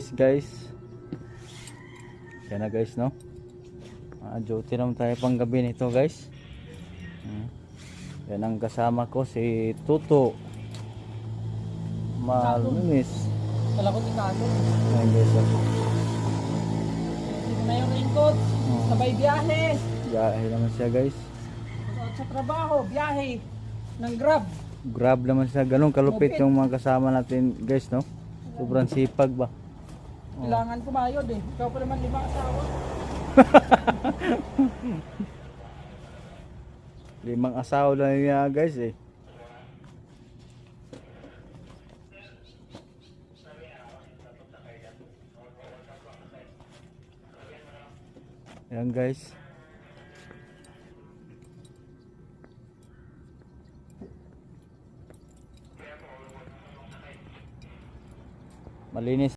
service guys. Yan na guys, no? Duty naman tayo pang gabi nito guys. Yan ang kasama ko, si Tuto Malunis. Kala ko tinalo. Ayan guys, oh. Hindi na yung raincoat. Sabay biyahe. Biyahe naman siya guys. Sa trabaho, biyahe. Ng Grab. Grab naman siya, ganun kalupit yung mga kasama natin guys, no? Sobrang sipag ba? Kailangan kumayod eh. Ikaw pa naman 5 asawa. 5 asawa lang niya guys eh. Ayan guys. Malinis.